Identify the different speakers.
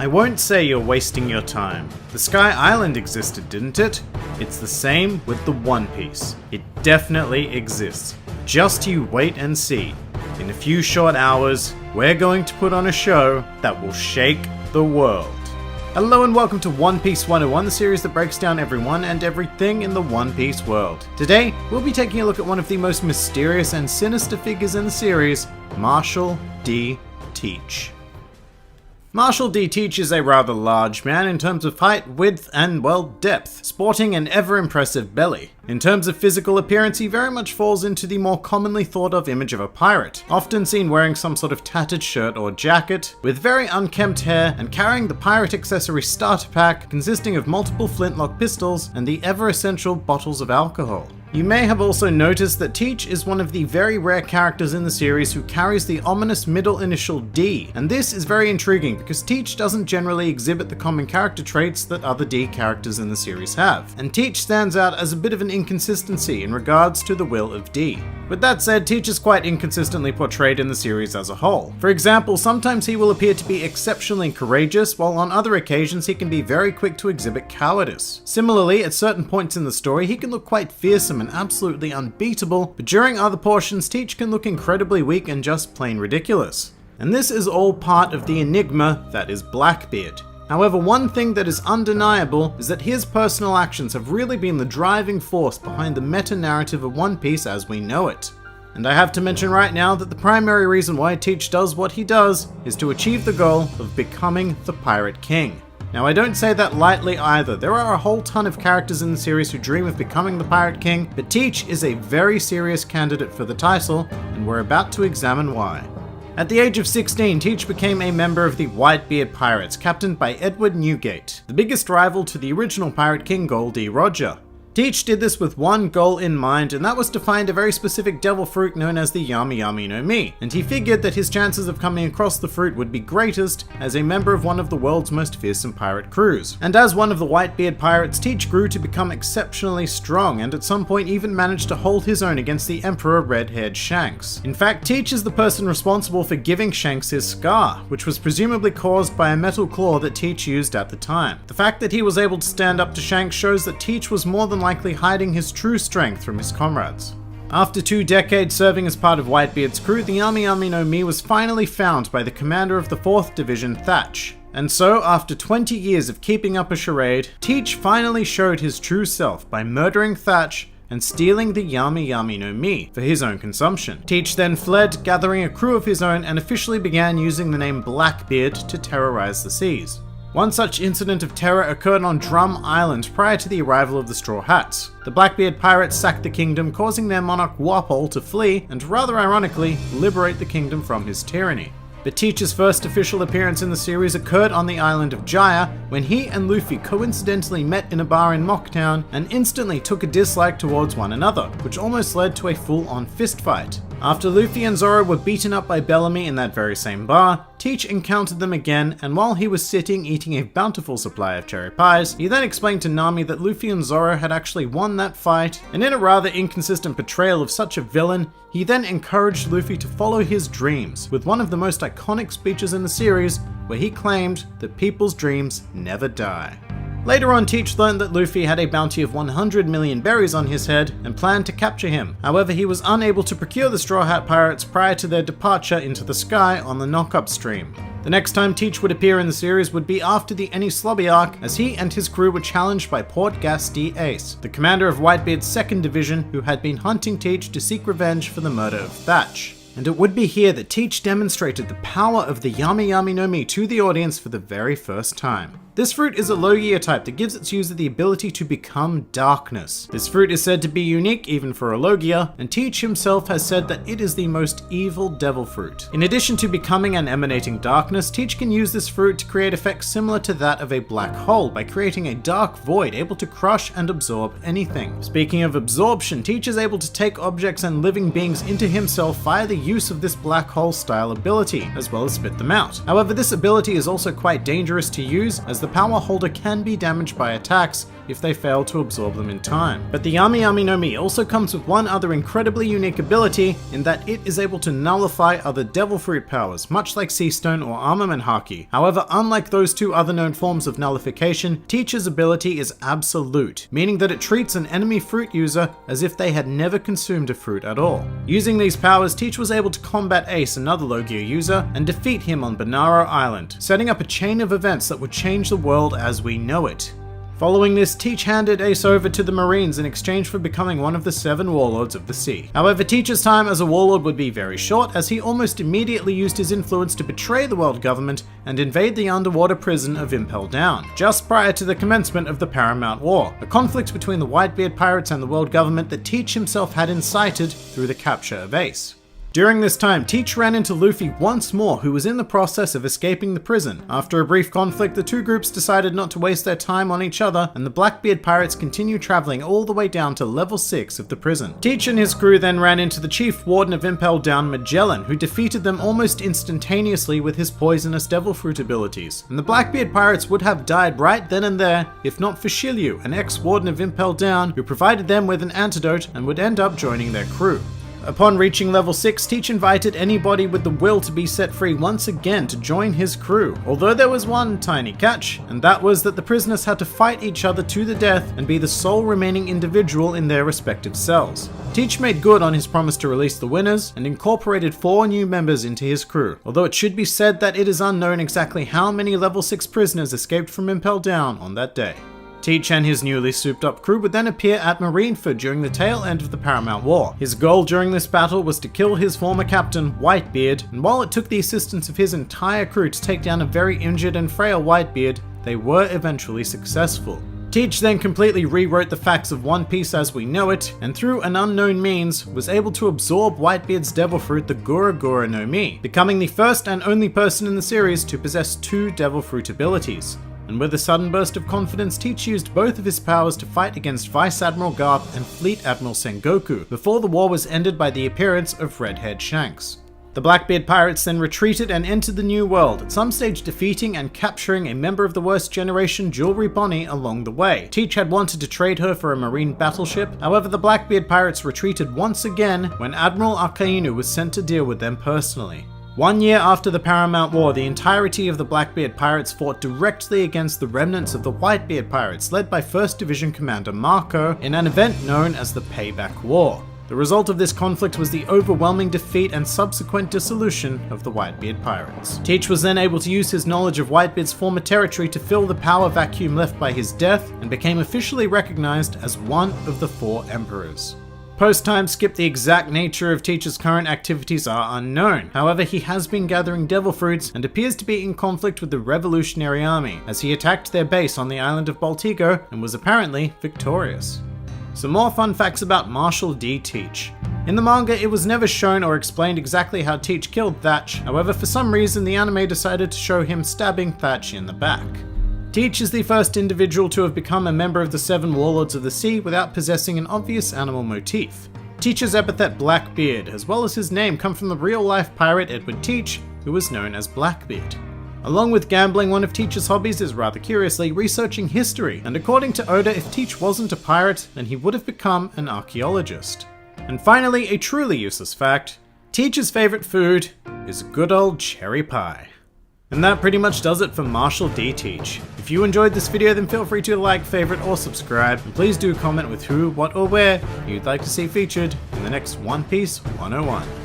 Speaker 1: I won't say you're wasting your time. The Sky Island existed, didn't it? It's the same with the One Piece. It definitely exists. Just you wait and see. In a few short hours, we're going to put on a show that will shake the world. Hello and welcome to One Piece 101, the series that breaks down everyone and everything in the One Piece world. Today, we'll be taking a look at one of the most mysterious and sinister figures in the series, Marshall D. Teach. Marshall D. Teach is a rather large man in terms of height, width, and, well, depth, sporting an ever-impressive belly. In terms of physical appearance, he very much falls into the more commonly thought of image of a pirate, often seen wearing some sort of tattered shirt or jacket, with very unkempt hair, and carrying the pirate accessory starter pack consisting of multiple flintlock pistols and the ever-essential bottles of alcohol. You may have also noticed that Teach is one of the very rare characters in the series who carries the ominous middle initial D, and this is very intriguing because Teach doesn't generally exhibit the common character traits that other D characters in the series have, and Teach stands out as a bit of an inconsistency in regards to the will of D. With that said, Teach is quite inconsistently portrayed in the series as a whole. For example, sometimes he will appear to be exceptionally courageous, while on other occasions he can be very quick to exhibit cowardice. Similarly, at certain points in the story he can look quite fearsome and absolutely unbeatable, but during other portions Teach can look incredibly weak and just plain ridiculous. And this is all part of the enigma that is Blackbeard. However, one thing that is undeniable is that his personal actions have really been the driving force behind the meta-narrative of One Piece as we know it. And I have to mention right now that the primary reason why Teach does what he does is to achieve the goal of becoming the Pirate King. Now, I don't say that lightly either. There are a whole ton of characters in the series who dream of becoming the Pirate King, but Teach is a very serious candidate for the title, and we're about to examine why. At the age of 16, Teach became a member of the Whitebeard Pirates, captained by Edward Newgate, the biggest rival to the original Pirate King Gol D. Roger. Teach did this with one goal in mind, and that was to find a very specific devil fruit known as the Yami Yami no Mi, and he figured that his chances of coming across the fruit would be greatest as a member of one of the world's most fearsome pirate crews. And as one of the Whitebeard pirates, Teach grew to become exceptionally strong, and at some point even managed to hold his own against the Emperor Red-Haired Shanks. In fact, Teach is the person responsible for giving Shanks his scar, which was presumably caused by a metal claw that Teach used at the time. The fact that he was able to stand up to Shanks shows that Teach was more than likely hiding his true strength from his comrades. After 2 decades serving as part of Whitebeard's crew, the Yami Yami no Mi was finally found by the commander of the 4th Division, Thatch. And so, after 20 years of keeping up a charade, Teach finally showed his true self by murdering Thatch and stealing the Yami Yami no Mi for his own consumption. Teach then fled, gathering a crew of his own, and officially began using the name Blackbeard to terrorize the seas. One such incident of terror occurred on Drum Island prior to the arrival of the Straw Hats. The Blackbeard pirates sacked the kingdom, causing their monarch Wapol to flee and, rather ironically, liberate the kingdom from his tyranny. But Teach's first official appearance in the series occurred on the island of Jaya, when he and Luffy coincidentally met in a bar in Mocktown and instantly took a dislike towards one another, which almost led to a full-on fistfight. After Luffy and Zoro were beaten up by Bellamy in that very same bar, Teach encountered them again, and while he was sitting eating a bountiful supply of cherry pies, he then explained to Nami that Luffy and Zoro had actually won that fight, and in a rather inconsistent portrayal of such a villain, he then encouraged Luffy to follow his dreams, with one of the most iconic speeches in the series, where he claimed that people's dreams never die. Later on, Teach learned that Luffy had a bounty of 100 million berries on his head and planned to capture him. However, he was unable to procure the Straw Hat Pirates prior to their departure into the sky on the Knockup Stream. The next time Teach would appear in the series would be after the Enies Lobby arc, as he and his crew were challenged by Port Gas D. Ace, the commander of Whitebeard's 2nd Division, who had been hunting Teach to seek revenge for the murder of Thatch. And it would be here that Teach demonstrated the power of the Yami Yami no Mi to the audience for the very first time. This fruit is a Logia type that gives its user the ability to become darkness. This fruit is said to be unique even for a Logia, and Teach himself has said that it is the most evil devil fruit. In addition to becoming and emanating darkness, Teach can use this fruit to create effects similar to that of a black hole by creating a dark void able to crush and absorb anything. Speaking of absorption, Teach is able to take objects and living beings into himself via the use of this black hole style ability, as well as spit them out. However, this ability is also quite dangerous to use, as the power holder can be damaged by attacks, if they fail to absorb them in time. But the Ami Ami no Mi also comes with one other incredibly unique ability in that it is able to nullify other Devil Fruit powers, much like Sea Stone or Armament Haki. However, unlike those two other known forms of nullification, Teach's ability is absolute, meaning that it treats an enemy fruit user as if they had never consumed a fruit at all. Using these powers, Teach was able to combat Ace, another Logia user, and defeat him on Banaro Island, setting up a chain of events that would change the world as we know it. Following this, Teach handed Ace over to the Marines in exchange for becoming one of the 7 Warlords of the Sea. However, Teach's time as a warlord would be very short, as he almost immediately used his influence to betray the world government and invade the underwater prison of Impel Down, just prior to the commencement of the Paramount War, a conflict between the Whitebeard pirates and the world government that Teach himself had incited through the capture of Ace. During this time, Teach ran into Luffy once more, who was in the process of escaping the prison. After a brief conflict, the two groups decided not to waste their time on each other, and the Blackbeard pirates continued traveling all the way down to level 6 of the prison. Teach and his crew then ran into the chief warden of Impel Down, Magellan, who defeated them almost instantaneously with his poisonous Devil Fruit abilities. And the Blackbeard pirates would have died right then and there, if not for Shiryu, an ex-warden of Impel Down, who provided them with an antidote and would end up joining their crew. Upon reaching level 6, Teach invited anybody with the will to be set free once again to join his crew, although there was one tiny catch, and that was that the prisoners had to fight each other to the death and be the sole remaining individual in their respective cells. Teach made good on his promise to release the winners, and incorporated 4 new members into his crew, although it should be said that it is unknown exactly how many level 6 prisoners escaped from Impel Down on that day. Teach and his newly souped up crew would then appear at Marineford during the tail end of the Paramount War. His goal during this battle was to kill his former captain, Whitebeard, and while it took the assistance of his entire crew to take down a very injured and frail Whitebeard, they were eventually successful. Teach then completely rewrote the facts of One Piece as we know it, and through an unknown means, was able to absorb Whitebeard's Devil Fruit, the Gura Gura no Mi, becoming the first and only person in the series to possess 2 Devil Fruit abilities. And with a sudden burst of confidence, Teach used both of his powers to fight against Vice Admiral Garp and Fleet Admiral Sengoku, before the war was ended by the appearance of Red-Haired Shanks. The Blackbeard pirates then retreated and entered the New World, at some stage defeating and capturing a member of the Worst Generation, Jewelry Bonnie, along the way. Teach had wanted to trade her for a marine battleship, however the Blackbeard pirates retreated once again when Admiral Akainu was sent to deal with them personally. 1 year after the Paramount War, the entirety of the Blackbeard pirates fought directly against the remnants of the Whitebeard pirates, led by 1st Division Commander Marco, in an event known as the Payback War. The result of this conflict was the overwhelming defeat and subsequent dissolution of the Whitebeard pirates. Teach was then able to use his knowledge of Whitebeard's former territory to fill the power vacuum left by his death, and became officially recognized as one of the 4 emperors. Post-time skip, the exact nature of Teach's current activities are unknown. However, he has been gathering Devil Fruits and appears to be in conflict with the Revolutionary Army, as he attacked their base on the island of Baltigo and was apparently victorious. Some more fun facts about Marshall D. Teach. In the manga, it was never shown or explained exactly how Teach killed Thatch, however for some reason the anime decided to show him stabbing Thatch in the back. Teach is the first individual to have become a member of the 7 Warlords of the Sea without possessing an obvious animal motif. Teach's epithet Blackbeard, as well as his name, come from the real-life pirate Edward Teach, who was known as Blackbeard. Along with gambling, one of Teach's hobbies is rather curiously researching history, and according to Oda, if Teach wasn't a pirate, then he would have become an archaeologist. And finally, a truly useless fact, Teach's favorite food is good old cherry pie. And that pretty much does it for Marshall D. Teach. If you enjoyed this video, then feel free to like, favorite, or subscribe, and please do comment with who, what, or where you'd like to see featured in the next One Piece 101.